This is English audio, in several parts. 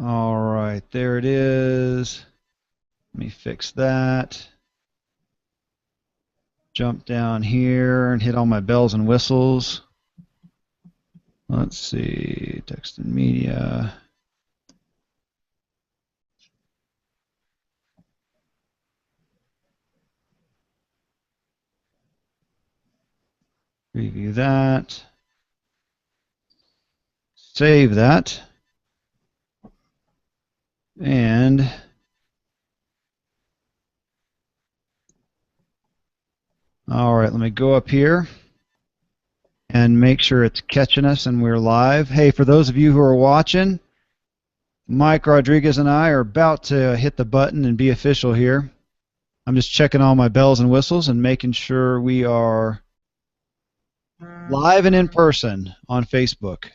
All right, there it is. Let me fix that. Jump down here and hit all my bells and whistles. Let's see, text and media. Preview that. Save that. And all right, let me go up here and make sure it's catching us and we're live. Hey, for those of you who are watching, Mike Rodriguez and I are about to hit the button and be official here. I'm just checking all my bells and whistles and making sure we are live and in person on Facebook.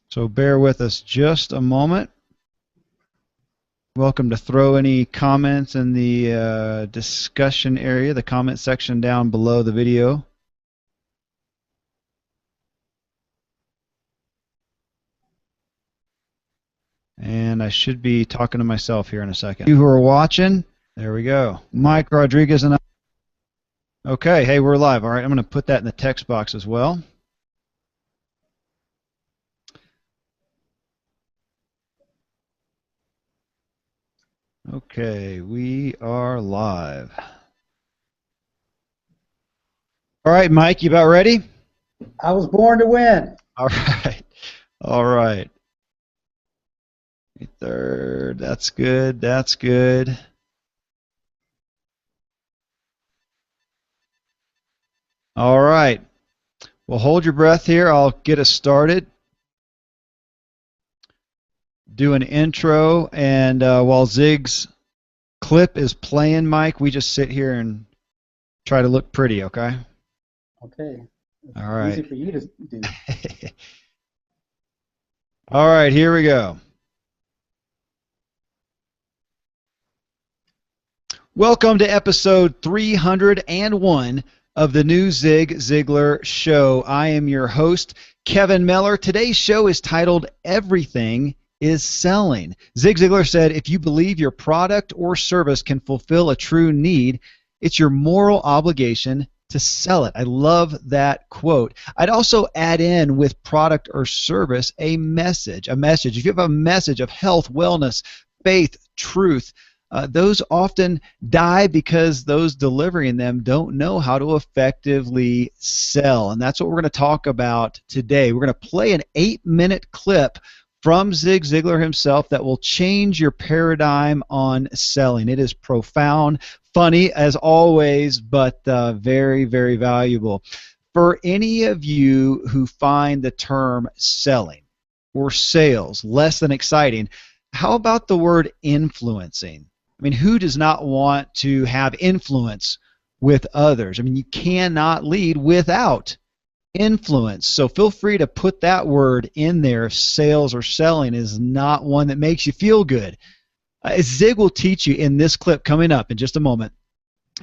So bear with us just a moment. Welcome to throw any comments in the discussion area, the comment section down below the video. And I should be talking to myself here in a second. You who are watching, there we go. Mike Rodriguez and I. Okay, hey, we're live. All right, I'm going to put that in the text box as well. Okay, we are live. All right, Mike, you about ready? I was born to win. All right. All right. Third, that's good. That's good. All right. Well, hold your breath here. I'll get us started. Do an intro, and while Zig's clip is playing, Mike, we just sit here and try to look pretty, okay? Okay. All right. Easy for you to do. All right, here we go. Welcome to episode 301 of the new Ziglar Show. I am your host, Kevin Miller. Today's show is titled Everything is Selling. Zig Ziglar said, if you believe your product or service can fulfill a true need, it's your moral obligation to sell it. I love that quote. I'd also add in with product or service a message. If you have a message of health, wellness, faith, truth, those often die because those delivering them don't know how to effectively sell. And that's what we're going to talk about today. We're going to play an 8-minute clip from Zig Ziglar himself that will change your paradigm on selling. It is profound, funny as always, but very, very valuable. For any of you who find the term selling or sales less than exciting, how about the word influencing? I mean, who does not want to have influence with others? I mean, you cannot lead without influence. So feel free to put that word in there if sales or selling is not one that makes you feel good. As Zig will teach you in this clip coming up in just a moment,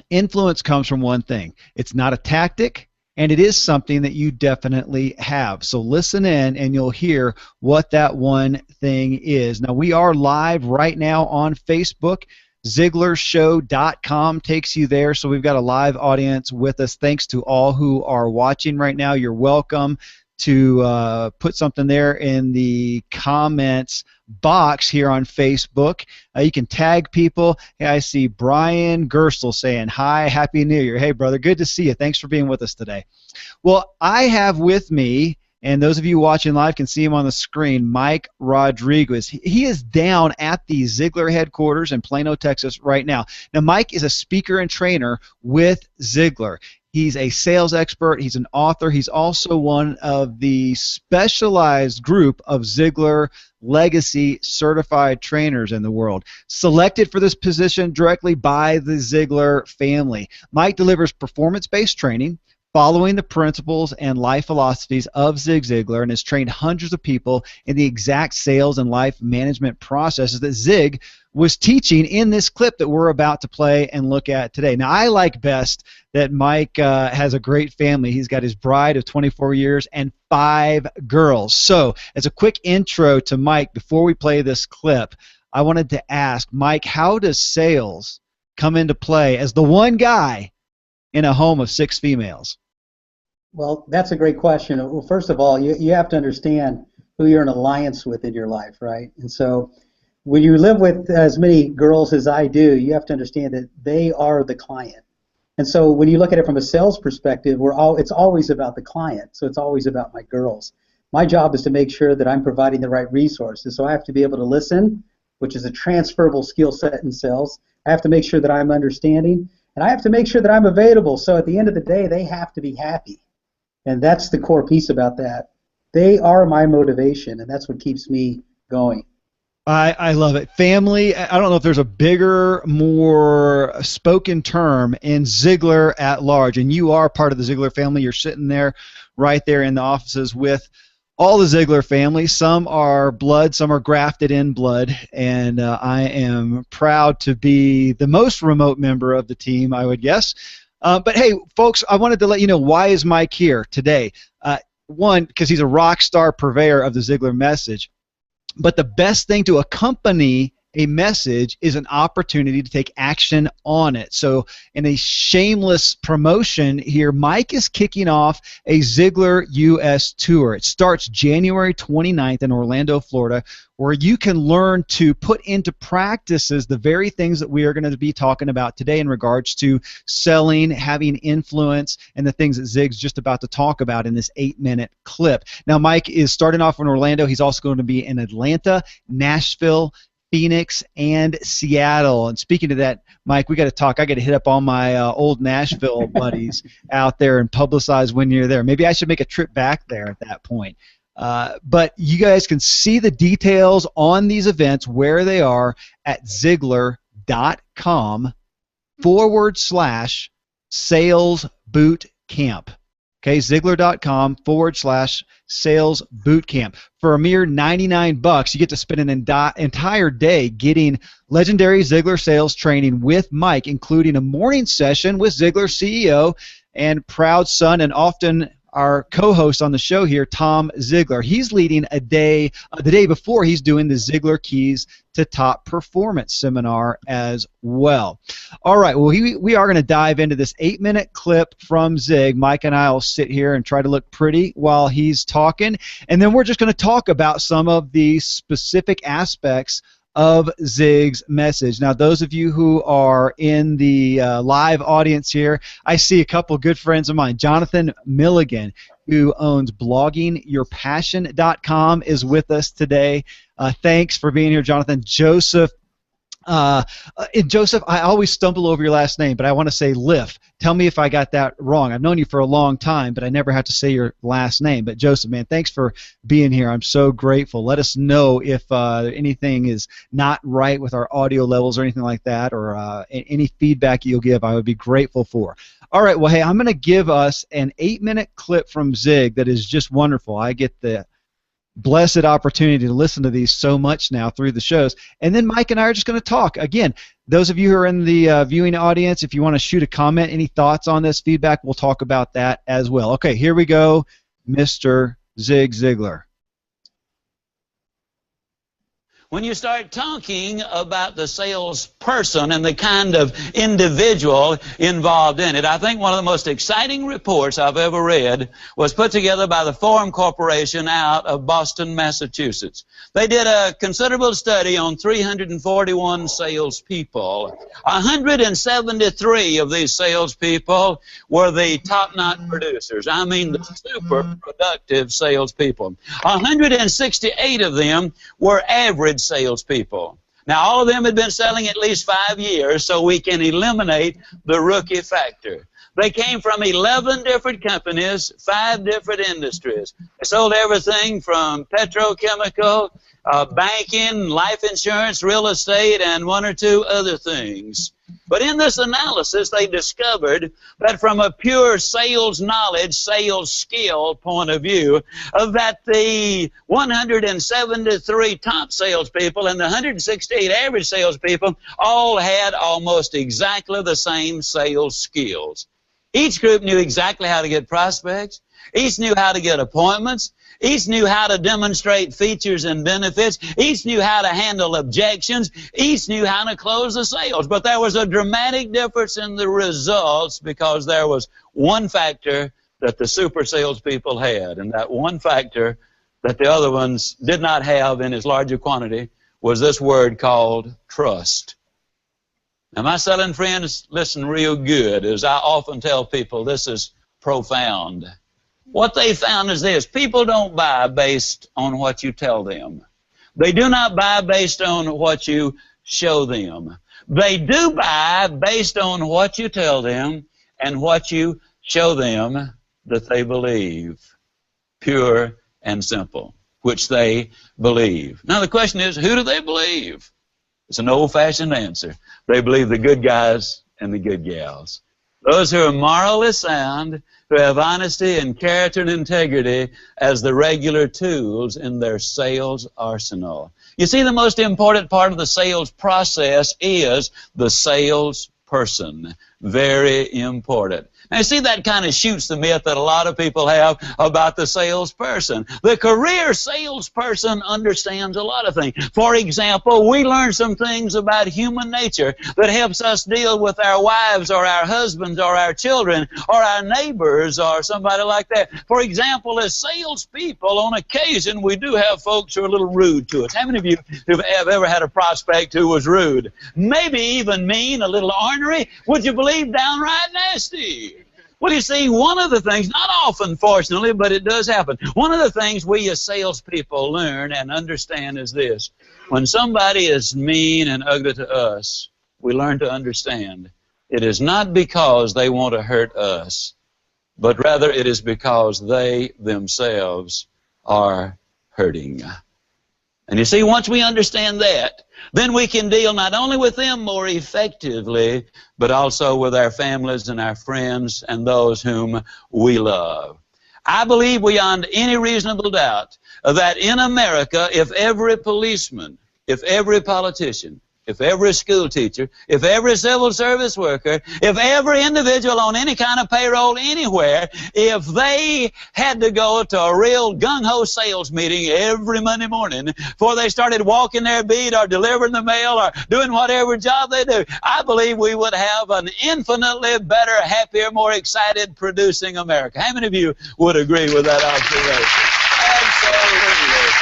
influence comes from one thing. It's not a tactic, and it is something that you definitely have. So listen in and you'll hear what that one thing is. Now, we are live right now on Facebook. ZiglarShow.com takes you there. So we've got a live audience with us. Thanks to all who are watching right now. You're welcome to put something there in the comments box here on Facebook. You can tag people. Hey, I see Brian Gerstle saying, hi, Happy New Year. Hey, brother, good to see you. Thanks for being with us today. Well, I have with me, and those of you watching live can see him on the screen, Mike Rodriguez. He is down at the Ziglar headquarters in Plano, Texas right now. Now, Mike is a speaker and trainer with Ziglar. He's a sales expert. He's an author. He's also one of the specialized group of Ziglar Legacy certified trainers in the world, selected for this position directly by the Ziglar family. Mike delivers performance-based training, following the principles and life philosophies of Zig Ziglar and has trained hundreds of people in the exact sales and life management processes that Zig was teaching in this clip that we're about to play and look at today. Now, I like best that Mike has a great family. He's got his bride of 24 years and 5 girls. So, as a quick intro to Mike, before we play this clip, I wanted to ask, Mike, how does sales come into play as the one guy in a home of 6 females? Well, that's a great question. Well, first of all, you have to understand who you're in alliance with in your life, right? And so when you live with as many girls as I do, you have to understand that they are the client. And so when you look at it from a sales perspective, it's always about the client. So it's always about my girls. My job is to make sure that I'm providing the right resources. So I have to be able to listen, which is a transferable skill set in sales. I have to make sure that I'm understanding, and I have to make sure that I'm available. So at the end of the day, they have to be happy. And that's the core piece about that. They are my motivation, and that's what keeps me going. I love it. Family, I don't know if there's a bigger, more spoken term in Ziglar at large, and you are part of the Ziglar family. You're sitting there right there in the offices with all the Ziglar family. Some are blood, some are grafted in blood, and I am proud to be the most remote member of the team, I would guess. But hey, folks, I wanted to let you know, why is Mike here today? One, because he's a rock star purveyor of the Ziglar message. But the best thing to accompany a message is an opportunity to take action on it. So in a shameless promotion here, Mike is kicking off a Ziglar US tour. It starts January 29th in Orlando, Florida, where you can learn to put into practices the very things that we are going to be talking about today in regards to selling, having influence, and the things that Zig's just about to talk about in this 8-minute clip. Now, Mike is starting off in Orlando. He's also going to be in Atlanta, Nashville, Phoenix, and Seattle. And speaking of that, Mike, we got to talk. I got to hit up all my old Nashville buddies out there and publicize when you're there. Maybe I should make a trip back there at that point. But you guys can see the details on these events, where they are, at Ziglar.com/sales boot camp. Okay, Ziglar.com/sales boot camp. For a mere $99, you get to spend an entire day getting legendary Ziglar sales training with Mike, including a morning session with Ziglar CEO and proud son, and often our co-host on the show here, Tom Ziglar. He's leading the day before, he's doing the Ziglar Keys to Top Performance seminar as well. All right, well, we are going to dive into this 8-minute clip from Zig. Mike and I will sit here and try to look pretty while he's talking, and then we're just going to talk about some of the specific aspects of Zig's message. Now, those of you who are in the live audience here, I see a couple good friends of mine. Jonathan Milligan, who owns bloggingyourpassion.com, is with us today. Thanks for being here, Jonathan. Joseph, Joseph, I always stumble over your last name, but I want to say Liff. Tell me if I got that wrong. I've known you for a long time, but I never have to say your last name. But Joseph, man, thanks for being here. I'm so grateful. Let us know if anything is not right with our audio levels or anything like that, or any feedback you'll give, I would be grateful for. All right, well, hey, I'm going to give us an 8-minute clip from Zig that is just wonderful. I get the blessed opportunity to listen to these so much now through the shows. And then Mike and I are just going to talk. Again, those of you who are in the viewing audience, if you want to shoot a comment, any thoughts on this feedback, we'll talk about that as well. Okay, here we go, Mr. Zig Ziglar. When you start talking about the salesperson and the kind of individual involved in it, I think one of the most exciting reports I've ever read was put together by the Forum Corporation out of Boston, Massachusetts. They did a considerable study on 341 salespeople. 173 of these salespeople were the top-notch producers. I mean the super productive salespeople. 168 of them were average salespeople. Now, all of them had been selling at least 5 years, so we can eliminate the rookie factor. They came from 11 different companies, 5 different industries. They sold everything from petrochemical banking, life insurance, real estate, and one or two other things. But in this analysis, they discovered that from a pure sales knowledge, sales skill point of view, that the 173 top salespeople and the 168 average salespeople all had almost exactly the same sales skills. Each group knew exactly how to get prospects. Each knew how to get appointments. Each knew how to demonstrate features and benefits. Each knew how to handle objections. Each knew how to close the sales. But there was a dramatic difference in the results because there was one factor that the super salespeople had, and that one factor that the other ones did not have in as large a quantity was this word called trust. Now, my selling friends, listen real good, as I often tell people, this is profound. What they found is this: people don't buy based on what you tell them. They do not buy based on what you show them. They do buy based on what you tell them and what you show them that they believe. Pure and simple, which they believe. Now the question is, who do they believe? It's an old-fashioned answer. They believe the good guys and the good gals. Those who are morally sound, who have honesty and character and integrity as the regular tools in their sales arsenal. You see, the most important part of the sales process is the salesperson. Very important. Now, you see, that kind of shoots the myth that a lot of people have about the salesperson. The career salesperson understands a lot of things. For example, we learn some things about human nature that helps us deal with our wives or our husbands or our children or our neighbors or somebody like that. For example, as salespeople, on occasion, we do have folks who are a little rude to us. How many of you have ever had a prospect who was rude? Maybe even mean, a little ornery? Would you believe downright nasty? Well, you see, one of the things, not often, fortunately, but it does happen, one of the things we as salespeople learn and understand is this: when somebody is mean and ugly to us, we learn to understand it is not because they want to hurt us, but rather it is because they themselves are hurting. And you see, once we understand that, then we can deal not only with them more effectively, but also with our families and our friends and those whom we love. I believe beyond any reasonable doubt that in America, if every policeman, if every politician, if every school teacher, if every civil service worker, if every individual on any kind of payroll anywhere, if they had to go to a real gung-ho sales meeting every Monday morning before they started walking their beat or delivering the mail or doing whatever job they do, I believe we would have an infinitely better, happier, more excited, producing America. How many of you would agree with that observation? Absolutely.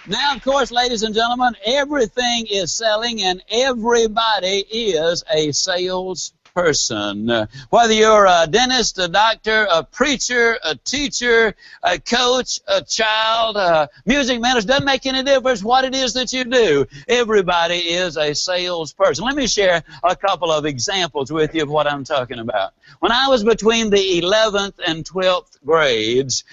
Now, of course, ladies and gentlemen, everything is selling and everybody is a salesperson. Whether you're a dentist, a doctor, a preacher, a teacher, a coach, a child, a music minister, doesn't make any difference what it is that you do. Everybody is a salesperson. Let me share a couple of examples with you of what I'm talking about. When I was between the 11th and 12th grades,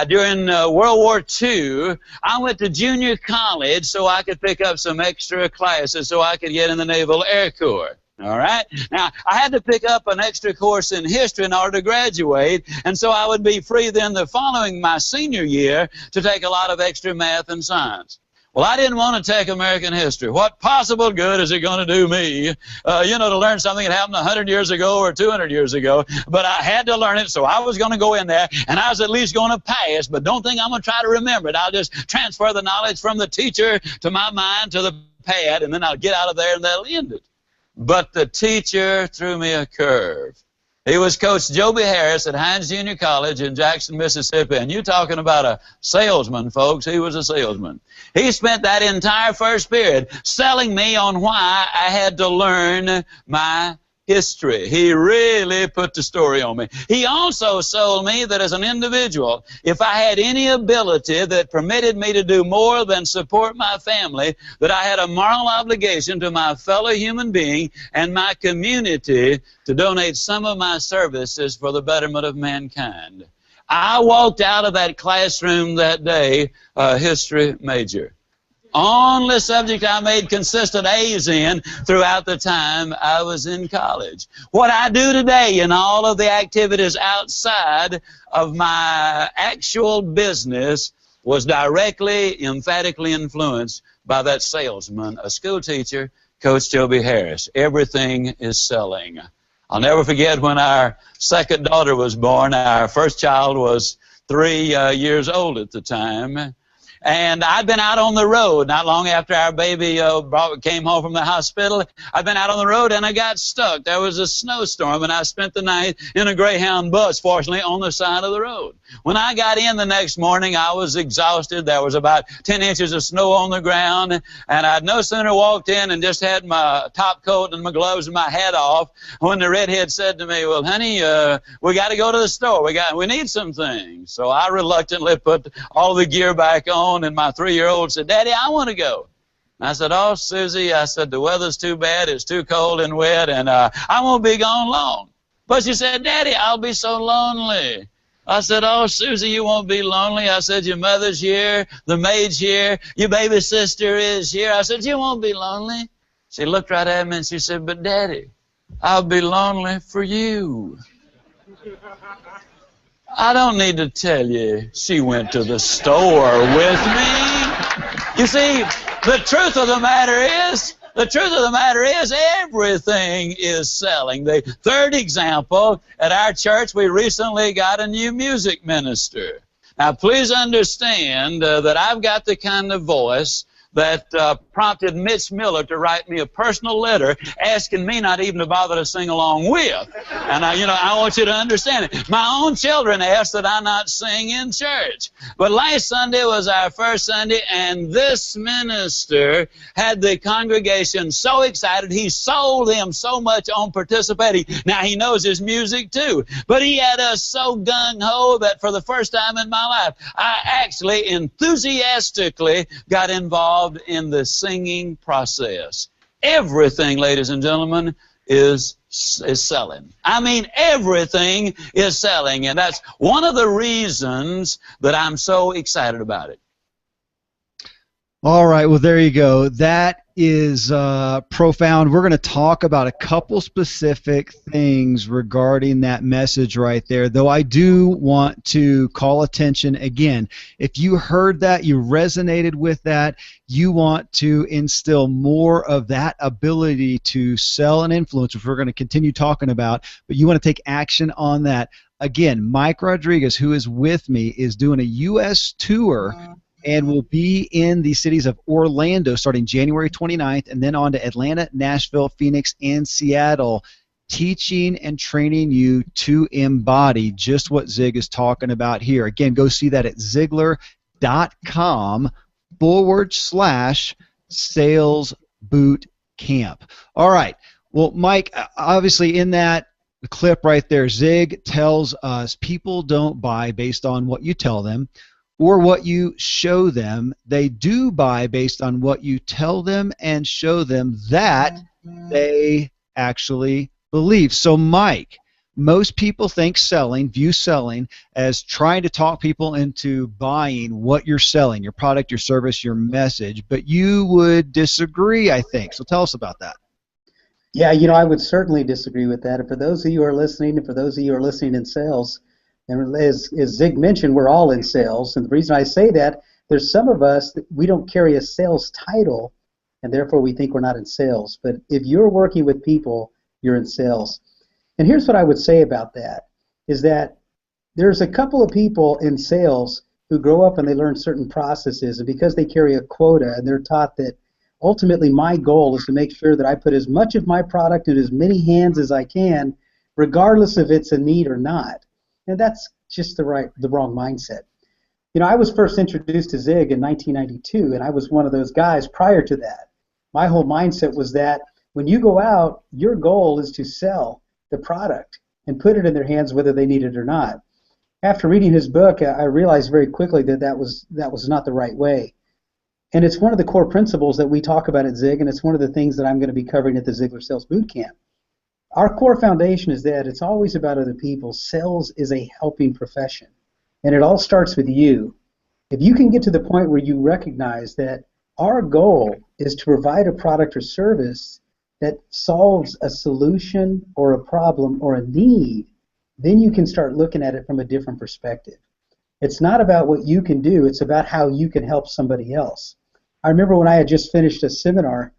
during World War II, I went to junior college so I could pick up some extra classes so I could get in the Naval Air Corps. All right? Now, I had to pick up an extra course in history in order to graduate, and so I would be free then the following my senior year to take a lot of extra math and science. Well, I didn't want to take American history. What possible good is it going to do me, to learn something that happened 100 years ago or 200 years ago? But I had to learn it, so I was going to go in there, and I was at least going to pass. But don't think I'm going to try to remember it. I'll just transfer the knowledge from the teacher to my mind to the pad, and then I'll get out of there, and that'll end it. But the teacher threw me a curve. He was Coach Joby Harris at Hines Junior College in Jackson, Mississippi. And you're talking about a salesman, folks. He was a salesman. He spent that entire first period selling me on why I had to learn my history. He really put the story on me. He also sold me that as an individual, if I had any ability that permitted me to do more than support my family, that I had a moral obligation to my fellow human being and my community to donate some of my services for the betterment of mankind. I walked out of that classroom that day a history major. Only subject I made consistent A's in throughout the time I was in college. What I do today in all of the activities outside of my actual business was directly, emphatically influenced by that salesman, a school teacher, Coach Toby Harris. Everything is selling. I'll never forget when our second daughter was born. Our first child was 3 years old at the time. And I'd been out on the road not long after our baby came home from the hospital. I'd been out on the road and I got stuck. There was a snowstorm and I spent the night in a Greyhound bus, fortunately, on the side of the road. When I got in the next morning, I was exhausted. There was about 10 inches of snow on the ground, and I'd no sooner walked in and just had my top coat and my gloves and my hat off when the redhead said to me, "Well, honey, we got to go to the store. We need some things." So I reluctantly put all the gear back on, and my 3-year-old said, "Daddy, I want to go." And I said, "Oh, Susie," I said, "the weather's too bad. It's too cold and wet, and I won't be gone long." But she said, "Daddy, I'll be so lonely." I said, "Oh, Susie, you won't be lonely." I said, "Your mother's here, the maid's here, your baby sister is here." I said, "You won't be lonely." She looked right at me and she said, "But Daddy, I'll be lonely for you." I don't need to tell you, she went to the store with me. You see, the truth of the matter is, everything is selling. The third example, at our church, we recently got a new music minister. Now, please understand that I've got the kind of voice that prompted Mitch Miller to write me a personal letter asking me not even to bother to sing along with. And I want you to understand it. My own children asked that I not sing in church. But last Sunday was our first Sunday, and this minister had the congregation so excited, he sold them so much on participating. Now, he knows his music too, but he had us so gung-ho that for the first time in my life, I actually enthusiastically got involved in the singing process. Everything, ladies and gentlemen, is selling. I mean, everything is selling, and that's one of the reasons that I'm so excited about it. All right, well, there you go. That is profound. We're going to talk about a couple specific things regarding that message right there, though I do want to call attention again. If you heard that, you resonated with that, you want to instill more of that ability to sell and influence, which we're going to continue talking about, but you want to take action on that. Again, Mike Rodriguez, who is with me, is doing a U.S. tour and will be in the cities of Orlando starting January 29th and then on to Atlanta, Nashville, Phoenix, and Seattle, teaching and training you to embody just what Zig is talking about here. Again, go see that at Ziglar.com/sales boot camp. All right. Well, Mike, obviously in that clip right there, Zig tells us people don't buy based on what you tell them or what you show them. They do buy based on what you tell them and show them that they actually believe. So, Mike, most people view selling as trying to talk people into buying what you're selling, your product, your service, your message, but you would disagree, I think. So tell us about that. Yeah, I would certainly disagree with that. And for those of you who are listening, and for those of you who are listening in sales, and as Zig mentioned, we're all in sales. And the reason I say that, there's some of us that we don't carry a sales title, and therefore we think we're not in sales. But if you're working with people, you're in sales. And here's what I would say about that, is that there's a couple of people in sales who grow up and they learn certain processes, and because they carry a quota and they're taught that ultimately my goal is to make sure that I put as much of my product in as many hands as I can, regardless if it's a need or not. And that's just the wrong mindset. I was first introduced to Zig in 1992, and I was one of those guys prior to that. My whole mindset was that When you go out, your goal is to sell the product and put it in their hands whether they need it or not. After reading his book, I realized very quickly that that was not the right way. And it's one of the core principles that we talk about at Zig, and it's one of the things that I'm going to be covering at the Ziglar Sales Bootcamp. Our core foundation is that it's always about other people. Sales is a helping profession, and it all starts with you. If you can get to the point where you recognize that our goal is to provide a product or service that solves a solution or a problem or a need, then you can start looking at it from a different perspective. It's not about what you can do, it's about how you can help somebody else. I remember when I had just finished a seminar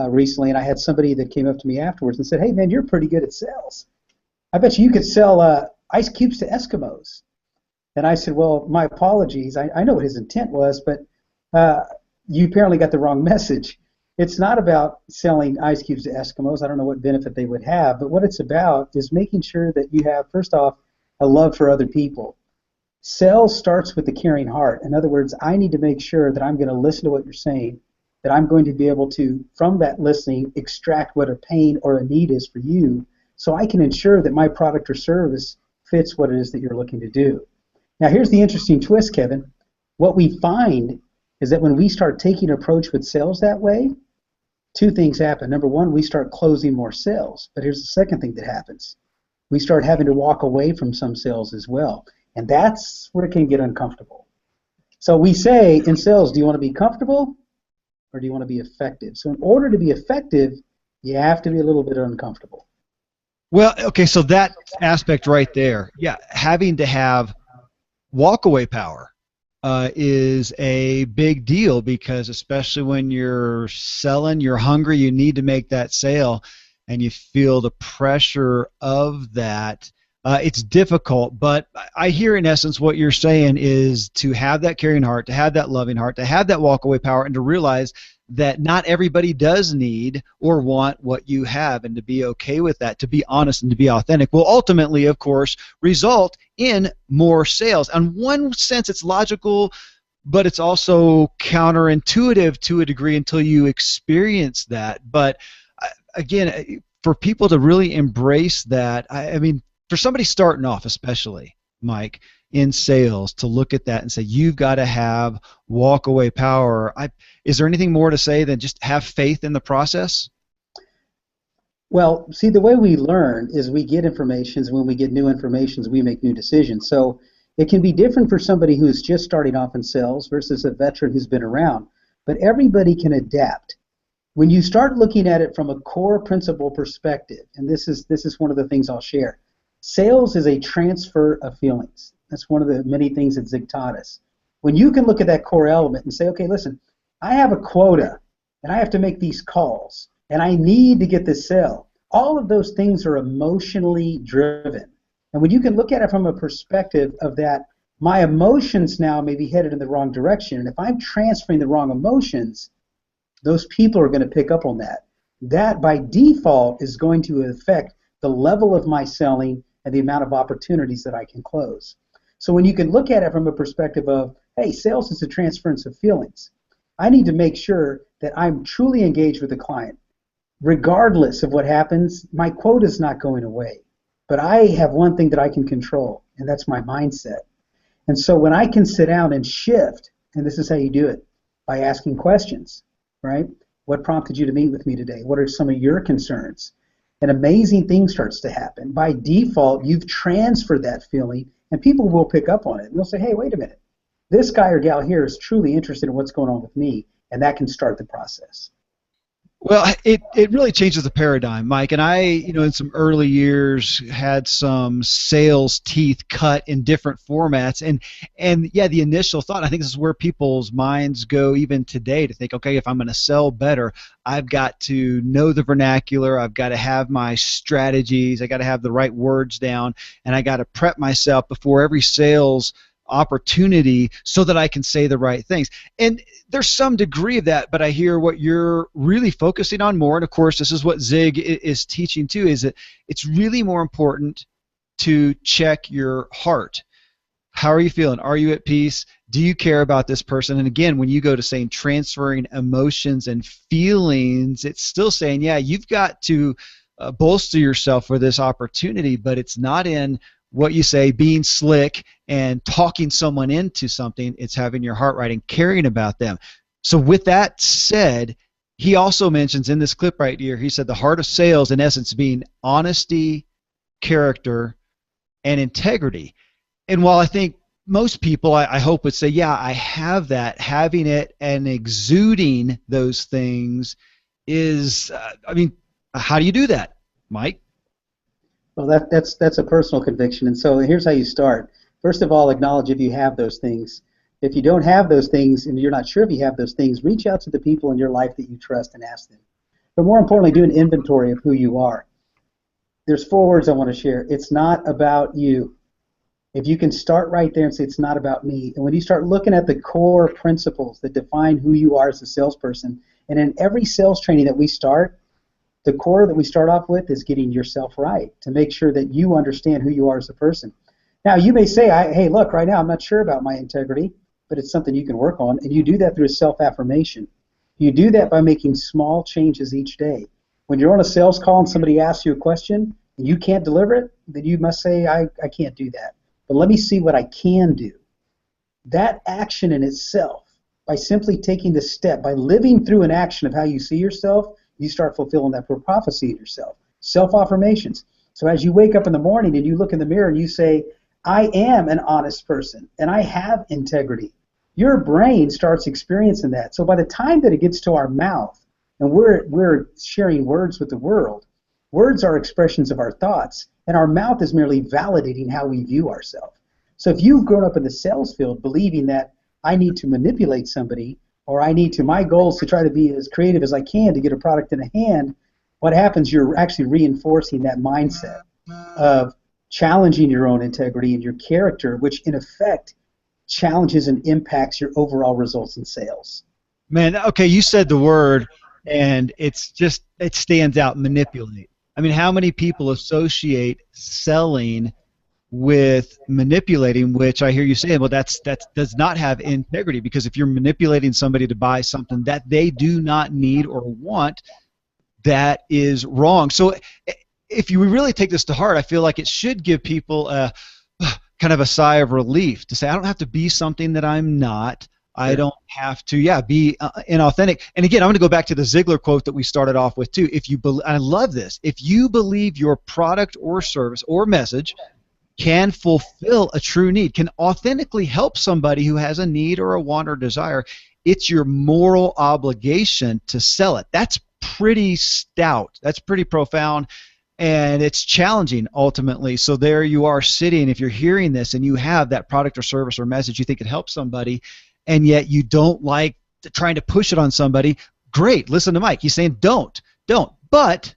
recently, and I had somebody that came up to me afterwards and said, "Hey man, you're pretty good at sales. I bet you could sell ice cubes to Eskimos." And I said, "Well, my apologies. I know what his intent was, but you apparently got the wrong message. It's not about selling ice cubes to Eskimos. I don't know what benefit they would have, but what it's about is making sure that you have, first off, a love for other people. Sales starts with the caring heart. In other words, I need to make sure that I'm going to listen to what you're saying, that I'm going to be able to, from that listening, extract what a pain or a need is for you, so I can ensure that my product or service fits what it is that you're looking to do." Now, here's the interesting twist, Kevin. What we find is that when we start taking an approach with sales that way, two things happen. Number one, we start closing more sales. But here's the second thing that happens. We start having to walk away from some sales as well. And that's where it can get uncomfortable. So we say in sales, do you want to be comfortable or do you want to be effective? So in order to be effective, you have to be a little bit uncomfortable. Well, okay, so that aspect right there, yeah, having to have walkaway power is a big deal, because especially when you're selling, you're hungry, you need to make that sale, and you feel the pressure of that. It's difficult, but I hear in essence what you're saying is to have that caring heart, to have that loving heart, to have that walkaway power, and to realize that not everybody does need or want what you have, and to be okay with that, to be honest and to be authentic will ultimately, of course, result in more sales. In one sense, it's logical, but it's also counterintuitive to a degree until you experience that. But again, for people to really embrace that, I mean, for somebody starting off, especially, Mike, in sales, to look at that and say, you've got to have walk-away power. Is there anything more to say than just have faith in the process? Well, see, the way we learn is we get information. When we get new information, we make new decisions. So it can be different for somebody who's just starting off in sales versus a veteran who's been around. But everybody can adapt. When you start looking at it from a core principle perspective, and this is one of the things I'll share, sales is a transfer of feelings. That's one of the many things that Zig taught us. When you can look at that core element and say, okay, listen, I have a quota, and I have to make these calls, and I need to get this sale. All of those things are emotionally driven. And when you can look at it from a perspective of that, my emotions now may be headed in the wrong direction, and if I'm transferring the wrong emotions, those people are going to pick up on that. That, by default, is going to affect the level of my selling and the amount of opportunities that I can close. So when you can look at it from a perspective of, hey, sales is a transference of feelings, I need to make sure that I'm truly engaged with the client. Regardless of what happens, my quota is not going away. But I have one thing that I can control, and that's my mindset. And so when I can sit down and shift, and this is how you do it, by asking questions, right? What prompted you to meet with me today? What are some of your concerns? An amazing thing starts to happen. By default, you've transferred that feeling, and people will pick up on it. And they'll say, hey, wait a minute. This guy or gal here is truly interested in what's going on with me, and that can start the process. Well, it really changes the paradigm, Mike. And I, in some early years had some sales teeth cut in different formats. And yeah, the initial thought, I think this is where people's minds go even today, to think, okay, if I'm going to sell better, I've got to know the vernacular, I've got to have my strategies, I got to have the right words down, and I got to prep myself before every sales opportunity so that I can say the right things. And there's some degree of that, but I hear what you're really focusing on more, and of course this is what Zig is teaching too, is that it's really more important to check your heart. How are you feeling? Are you at peace? Do you care about this person? And again, when you go to saying transferring emotions and feelings, it's still saying, yeah, you've got to bolster yourself for this opportunity, but it's not in what you say, being slick and talking someone into something. It's having your heart right and caring about them. So with that said, he also mentions in this clip right here, he said the heart of sales, in essence, being honesty, character, and integrity. And while I think most people, I hope, would say, yeah, I have that, having it and exuding those things is, how do you do that, Mike? Well, that's a personal conviction, and so here's how you start. First of all, acknowledge if you have those things. If you don't have those things and you're not sure if you have those things, reach out to the people in your life that you trust and ask them. But more importantly, do an inventory of who you are. There's 4 words I want to share. It's not about you. If you can start right there and say it's not about me, and when you start looking at the core principles that define who you are as a salesperson, and in every sales training that we start, the core that we start off with is getting yourself right to make sure that you understand who you are as a person. Now, you may say, hey, look, right now I'm not sure about my integrity, but it's something you can work on, and you do that through a self-affirmation. You do that by making small changes each day. When you're on a sales call and somebody asks you a question and you can't deliver it, then you must say, I can't do that. But let me see what I can do. That action in itself, by simply taking the step, by living through an action of how you see yourself, you start fulfilling that prophecy of yourself. Self-affirmations. So as you wake up in the morning and you look in the mirror and you say, I am an honest person and I have integrity, your brain starts experiencing that. So by the time that it gets to our mouth and we're sharing words with the world, words are expressions of our thoughts, and our mouth is merely validating how we view ourselves. So if you've grown up in the sales field believing that I need to manipulate somebody, or my goal is to try to be as creative as I can to get a product in a hand, what happens, you're actually reinforcing that mindset of challenging your own integrity and your character, which in effect challenges and impacts your overall results in sales. Man, okay, you said the word, and it stands out, manipulate. I mean, how many people associate selling with manipulating, which I hear you saying, well, that does not have integrity, because if you're manipulating somebody to buy something that they do not need or want, that is wrong. So if you really take this to heart, I feel like it should give people kind of a sigh of relief to say, I don't have to be something that I'm not. I don't have to, be inauthentic. And again, I'm going to go back to the Ziglar quote that we started off with too. I love this. If you believe your product or service or message can fulfill a true need, can authentically help somebody who has a need or a want or desire, it's your moral obligation to sell it. That's pretty stout. That's pretty profound. And it's challenging ultimately. So there you are sitting, if you're hearing this and you have that product or service or message you think it helps somebody, and yet you don't like trying to push it on somebody, great. Listen to Mike. He's saying don't. But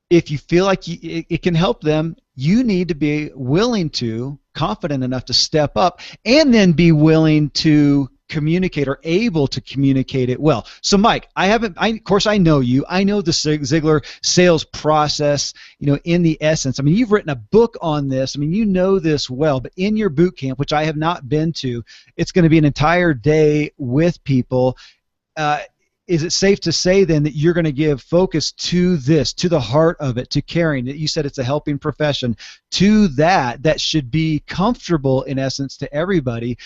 if you feel like it can help them, you need to be willing to, confident enough to step up, and then be willing to communicate or able to communicate it well. So Mike, of course I know you. I know the Ziglar sales process, in the essence. I mean, you've written a book on this. I mean, you know this well, but in your boot camp, which I have not been to, it's going to be an entire day with people. Is it safe to say then that you're going to give focus to this, to the heart of it, to caring? You said it's a helping profession. To that should be comfortable in essence to everybody.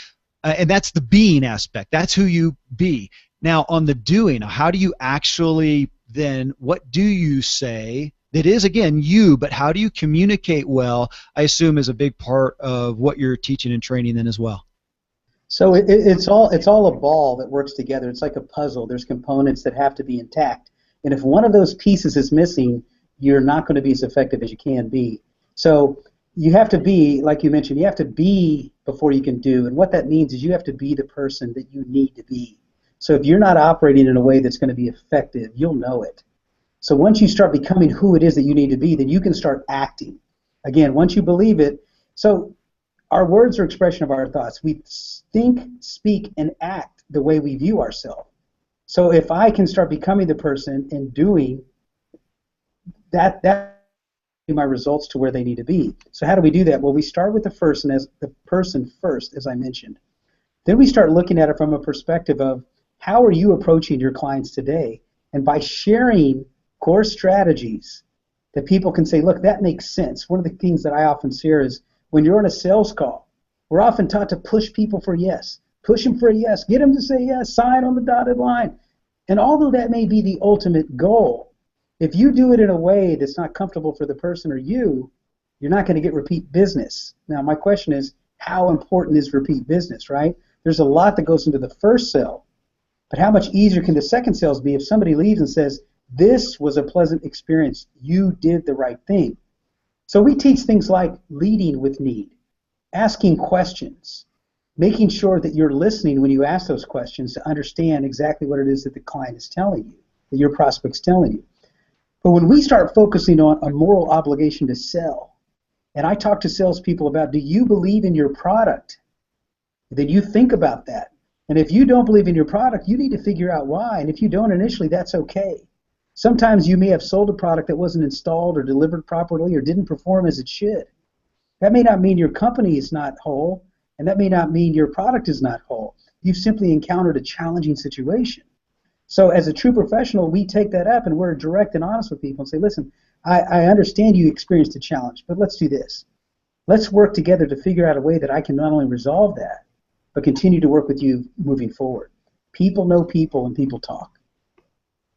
And that's the being aspect. That's who you be. Now, on the doing, how do you actually then, what do you say that is, again, you, but how do you communicate well, I assume is a big part of what you're teaching and training then as well. So it's all a ball that works together. It's like a puzzle. There's components that have to be intact. And if one of those pieces is missing, you're not going to be as effective as you can be. So you have to be, like you mentioned, you have to be before you can do. And what that means is you have to be the person that you need to be. So if you're not operating in a way that's going to be effective, you'll know it. So once you start becoming who it is that you need to be, then you can start acting. Again, once you believe it, so our words are expression of our thoughts. We think, speak, and act the way we view ourselves. So if I can start becoming the person and doing that my results to where they need to be. So how do we do that? Well, we start with the person first, as I mentioned. Then we start looking at it from a perspective of how are you approaching your clients today? And by sharing core strategies that people can say, look, that makes sense. One of the things that I often hear is when you're on a sales call, we're often taught to push people for yes. Push them for a yes. Get them to say yes. Sign on the dotted line. And although that may be the ultimate goal, if you do it in a way that's not comfortable for the person or you're not going to get repeat business. Now, my question is, how important is repeat business, right? There's a lot that goes into the first sale, but how much easier can the second sales be if somebody leaves and says, this was a pleasant experience, you did the right thing. So we teach things like leading with need, asking questions, making sure that you're listening when you ask those questions to understand exactly what it is that the client is telling you, that your prospect's telling you. But when we start focusing on a moral obligation to sell, and I talk to salespeople about, do you believe in your product? Then you think about that. And if you don't believe in your product, you need to figure out why. And if you don't initially, that's okay. Sometimes you may have sold a product that wasn't installed or delivered properly or didn't perform as it should. That may not mean your company is not whole, and that may not mean your product is not whole. You've simply encountered a challenging situation. So as a true professional, we take that up and we're direct and honest with people and say, listen, I understand you experienced a challenge, but let's do this. Let's work together to figure out a way that I can not only resolve that, but continue to work with you moving forward. People know people and people talk.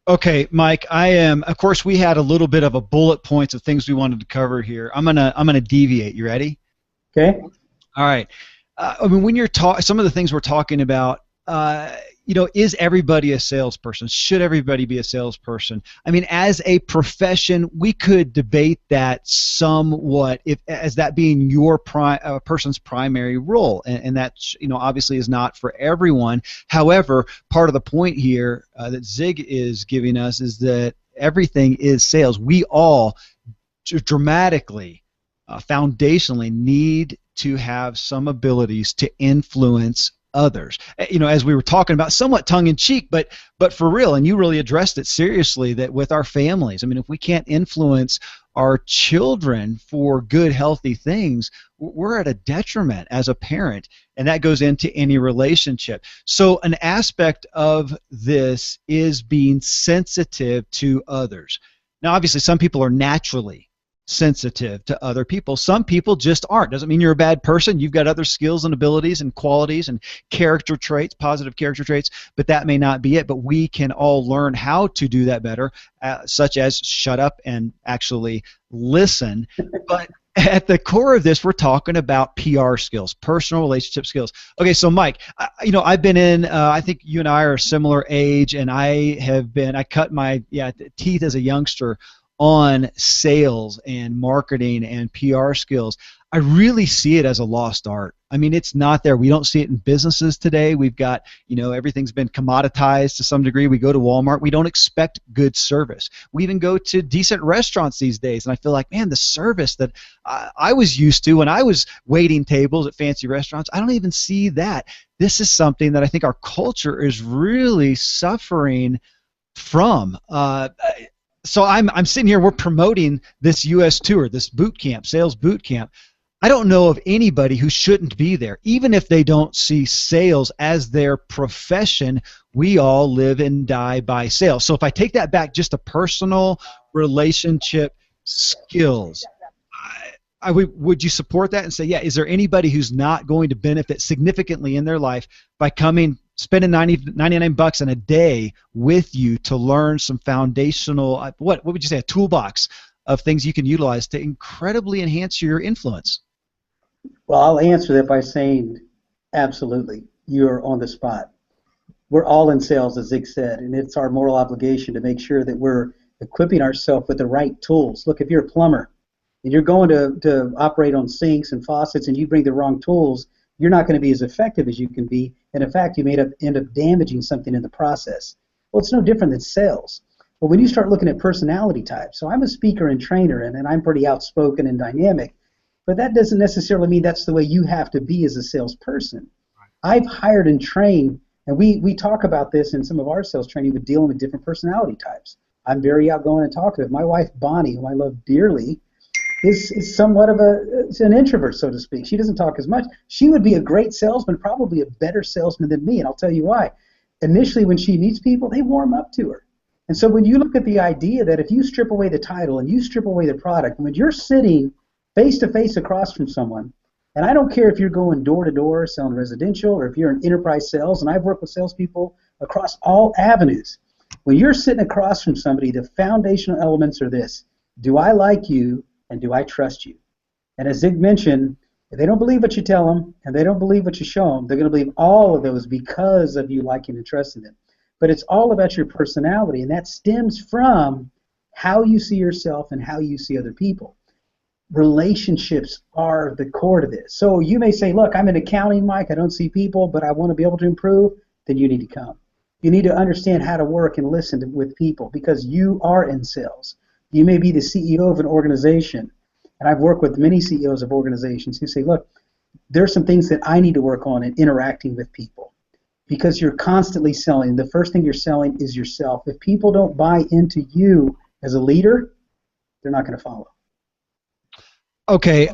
Okay, Mike, of course, we had a little bit of a bullet points of things we wanted to cover here. I'm gonna deviate. You ready? Okay. All right. I mean, when you're some of the things we're talking about, is everybody a salesperson? Should everybody be a salesperson? I mean, as a profession, we could debate that somewhat, as that being your person's primary role, and that obviously is not for everyone. However, part of the point here that Zig is giving us is that everything is sales. We all dramatically, foundationally need to have some abilities to influence others. As we were talking about, somewhat tongue-in-cheek, but for real, and you really addressed it seriously, that with our families, I mean, if we can't influence our children for good, healthy things, we're at a detriment as a parent, and that goes into any relationship. So an aspect of this is being sensitive to others. Now, obviously, some people are naturally sensitive to other people. Some people just aren't. Doesn't mean you're a bad person. You've got other skills and abilities and qualities and character traits, positive character traits, but that may not be it. But we can all learn how to do that better, such as shut up and actually listen. But at the core of this, we're talking about PR skills, personal relationship skills. Okay, so Mike, I've been in, I think you and I are a similar age, and I cut my teeth as a youngster on sales and marketing and PR skills. I really see it as a lost art. I mean, it's not there. We don't see it in businesses today. We've got, everything's been commoditized to some degree. We go to Walmart. We don't expect good service. We even go to decent restaurants these days, and I feel like, man, the service that I was used to when I was waiting tables at fancy restaurants, I don't even see that. This is something that I think our culture is really suffering from. So I'm sitting here, we're promoting this U.S. tour, this boot camp, sales boot camp. I don't know of anybody who shouldn't be there, even if they don't see sales as their profession. We all live and die by sales. So if I take that back just to personal relationship skills, would you support that and say, yeah, is there anybody who's not going to benefit significantly in their life by spending $99 in a day with you to learn some foundational, what would you say, a toolbox of things you can utilize to incredibly enhance your influence? Well, I'll answer that by saying absolutely. You're on the spot. We're all in sales, as Zig said, and it's our moral obligation to make sure that we're equipping ourselves with the right tools. Look, if you're a plumber and you're going to operate on sinks and faucets and you bring the wrong tools, you're not going to be as effective as you can be, and in fact, you may end up damaging something in the process. Well, it's no different than sales. But when you start looking at personality types, so I'm a speaker and trainer, and I'm pretty outspoken and dynamic, but that doesn't necessarily mean that's the way you have to be as a salesperson. I've hired and trained, and we talk about this in some of our sales training with dealing with different personality types. I'm very outgoing and talkative. My wife, Bonnie, who I love dearly, is somewhat of an introvert, so to speak. She doesn't talk as much. She would be a great salesman, probably a better salesman than me, and I'll tell you why. Initially, when she meets people, they warm up to her. And so when you look at the idea that if you strip away the title and you strip away the product, when you're sitting face-to-face across from someone, and I don't care if you're going door-to-door selling residential or if you're in enterprise sales, and I've worked with salespeople across all avenues. When you're sitting across from somebody, the foundational elements are this: do I like you and do I trust you? And as Zig mentioned, if they don't believe what you tell them and they don't believe what you show them, they're going to believe all of those because of you liking and trusting them. But it's all about your personality, and that stems from how you see yourself and how you see other people. Relationships are the core to this. So you may say, look, I'm in accounting, Mike, I don't see people, but I want to be able to improve. Then you need to come. You need to understand how to work and listen with people because you are in sales. You may be the CEO of an organization, and I've worked with many CEOs of organizations who say, look, there's some things that I need to work on in interacting with people because you're constantly selling. The first thing you're selling is yourself. If people don't buy into you as a leader, they're not going to follow. Okay,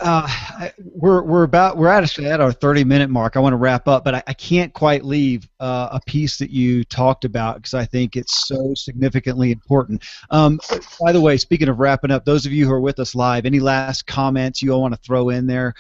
we're actually at our 30-minute mark. I want to wrap up, but I can't quite leave a piece that you talked about because I think it's so significantly important. By the way, speaking of wrapping up, those of you who are with us live, any last comments you all want to throw in there?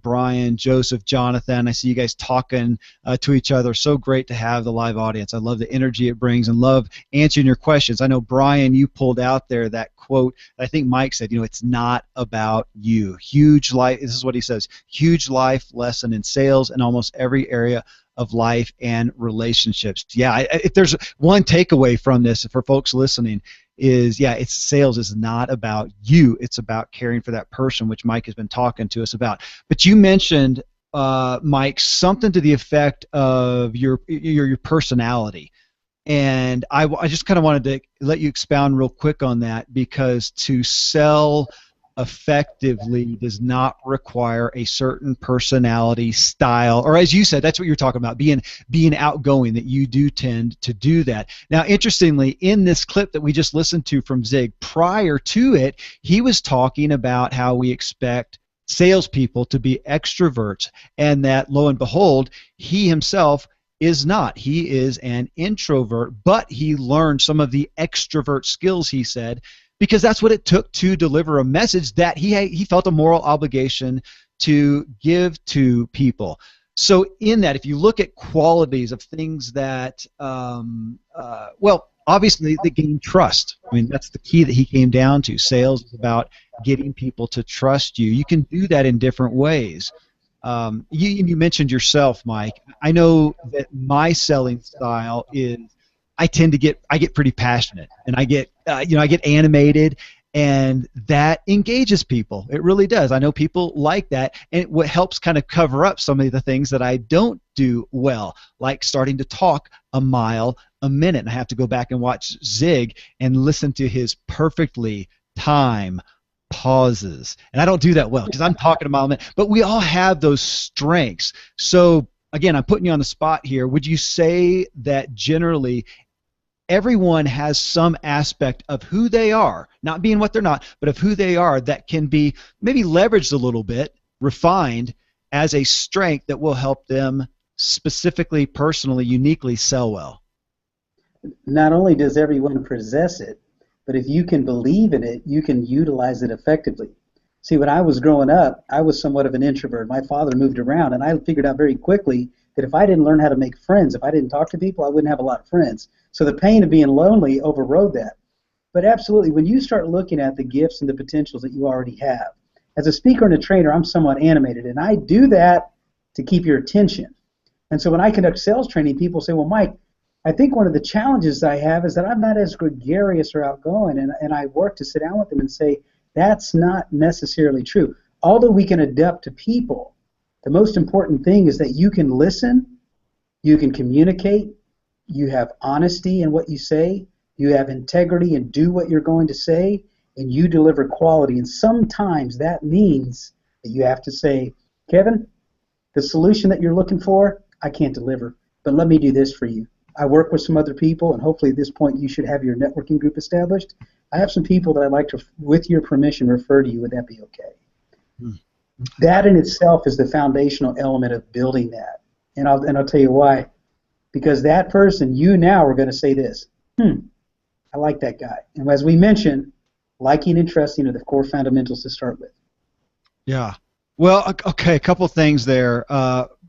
Brian, Joseph, Jonathan, I see you guys talking to each other. So great to have the live audience. I love the energy it brings and love answering your questions. I know, Brian, you pulled out there that quote. I think Mike said, it's not about you. Huge life, this is what he says, huge life lesson in sales and almost every area of life and relationships. Yeah, if there's one takeaway from this for folks listening, it's sales is not about you. It's about caring for that person, which Mike has been talking to us about. But you mentioned, Mike, something to the effect of your personality. And I just kind of wanted to let you expound real quick on that because to sell effectively does not require a certain personality style, or as you said, that's what you're talking about, being outgoing, that you do tend to do that. Now, interestingly, in this clip that we just listened to from Zig, prior to it, he was talking about how we expect salespeople to be extroverts, and that, lo and behold, he himself is not. He is an introvert, but he learned some of the extrovert skills, he said, because that's what it took to deliver a message that he felt a moral obligation to give to people. So in that, if you look at qualities of things that, obviously they gain trust. I mean, that's the key that he came down to. Sales is about getting people to trust you. You can do that in different ways. You mentioned yourself, Mike. I know that my selling style is I get pretty passionate, and I get animated, and that engages people. It really does. I know people like that, and what helps kind of cover up some of the things that I don't do well, like starting to talk a mile a minute. And I have to go back and watch Zig and listen to his perfectly timed pauses, and I don't do that well because I'm talking a mile a minute. But we all have those strengths. So again, I'm putting you on the spot here. Would you say that generally everyone has some aspect of who they are, not being what they're not, but of who they are, that can be maybe leveraged a little bit, refined as a strength that will help them specifically, personally, uniquely sell well? Not only does everyone possess it, but if you can believe in it, you can utilize it effectively. See, when I was growing up, I was somewhat of an introvert. My father moved around, and I figured out very quickly that if I didn't learn how to make friends, if I didn't talk to people, I wouldn't have a lot of friends. So the pain of being lonely overrode that. But absolutely, when you start looking at the gifts and the potentials that you already have, as a speaker and a trainer, I'm somewhat animated, and I do that to keep your attention. And so when I conduct sales training, people say, well, Mike, I think one of the challenges I have is that I'm not as gregarious or outgoing, and I work to sit down with them and say, that's not necessarily true. Although we can adapt to people, the most important thing is that you can listen, you can communicate, you have honesty in what you say, you have integrity and do what you're going to say, and you deliver quality. And sometimes that means that you have to say, Kevin, the solution that you're looking for, I can't deliver, but let me do this for you. I work with some other people, and hopefully at this point you should have your networking group established. I have some people that I'd like to, with your permission, refer to you. Would that be okay? That in itself is the foundational element of building that. And I'll tell you why. Because that person, you now are going to say this, I like that guy. And as we mentioned, liking and trusting are the core fundamentals to start with. Yeah. Well, okay, a couple things there,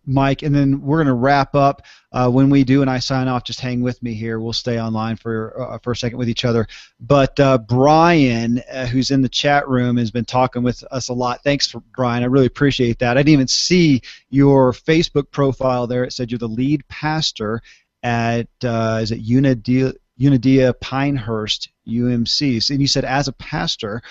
Mike, and then we're going to wrap up. When we do and I sign off, just hang with me here. We'll stay online for a second with each other. But Brian, who's in the chat room, has been talking with us a lot. Thanks, Brian. I really appreciate that. I didn't even see your Facebook profile there. It said you're the lead pastor at, is it Unidia Pinehurst, UMC. And you said, as a pastor,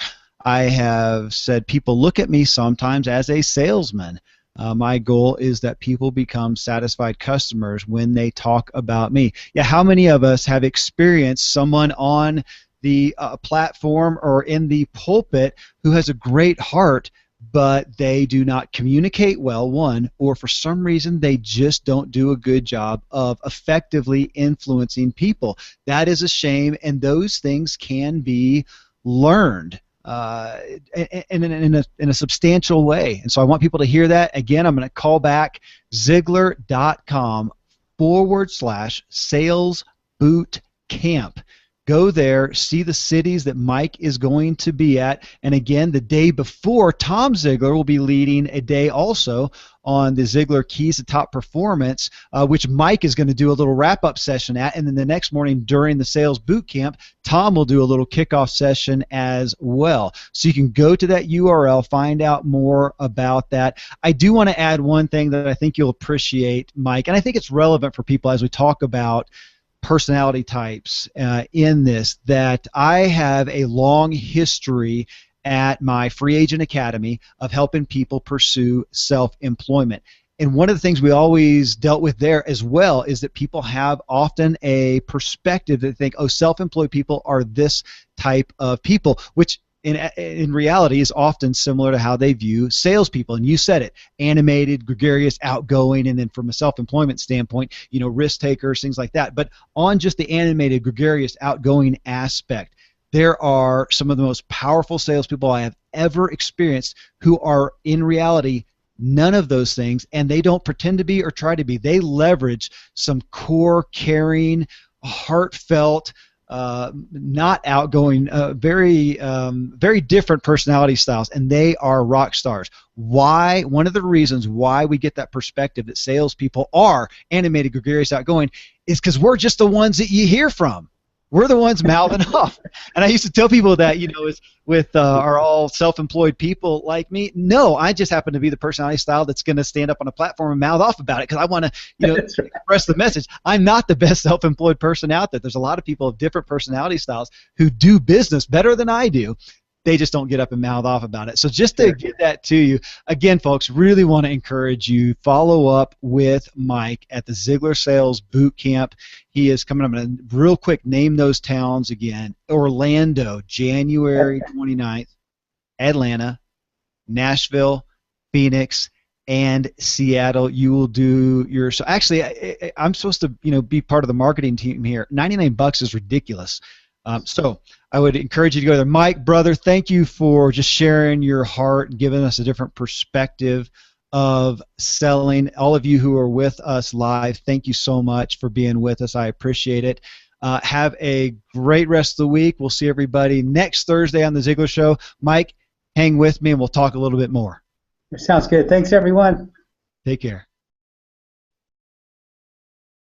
I have said people look at me sometimes as a salesman. My goal is that people become satisfied customers when they talk about me. Yeah, how many of us have experienced someone on the platform or in the pulpit who has a great heart, but they do not communicate well, one, or for some reason they just don't do a good job of effectively influencing people? That is a shame, and those things can be learned in a substantial way. And so I want people to hear that. Again, I'm going to call back Ziglar.com/sales boot camp. Go there, see the cities that Mike is going to be at. And again, the day before, Tom Ziglar will be leading a day also on the Ziglar Keys to Top Performance, which Mike is going to do a little wrap-up session at. And then the next morning during the Sales Boot Camp, Tom will do a little kickoff session as well. So you can go to that URL, find out more about that. I do want to add one thing that I think you'll appreciate, Mike, and I think it's relevant for people as we talk about personality types in this, that I have a long history at my Free Agent Academy of helping people pursue self-employment. And one of the things we always dealt with there as well is that people have often a perspective that think, oh, self-employed people are this type of people, which in reality is often similar to how they view salespeople. And you said it, animated, gregarious, outgoing, and then from a self-employment standpoint, you know, risk takers, things like that. But on just the animated, gregarious, outgoing aspect, there are some of the most powerful salespeople I have ever experienced who are in reality none of those things, and they don't pretend to be or try to be. They leverage some core, caring, heartfelt, not outgoing, very different personality styles, and they are rock stars. Why? One of the reasons why we get that perspective that salespeople are animated, gregarious, outgoing is because we're just the ones that you hear from. We're the ones mouthing off. And I used to tell people that, you know, with are all self-employed people like me? No, I just happen to be the personality style that's going to stand up on a platform and mouth off about it because I want to, you know, express the message. I'm not the best self-employed person out there. There's a lot of people of different personality styles who do business better than I do. They just don't get up and mouth off about it. So just to get that to you, again, folks, really want to encourage you, follow up with Mike at the Ziglar Sales Boot Camp. He is coming up. I'm going to real quick name those towns again. Orlando, January 29th, Atlanta, Nashville, Phoenix, and Seattle. You will do your, so actually I'm supposed to, you know, be part of the marketing team here. $99 is ridiculous. So I would encourage you to go there. Mike, brother, thank you for just sharing your heart and giving us a different perspective of selling. All of you who are with us live, thank you so much for being with us. I appreciate it. Have a great rest of the week. We'll see everybody next Thursday on the Ziglar Show. Mike, hang with me and we'll talk a little bit more. Sounds good. Thanks, everyone. Take care.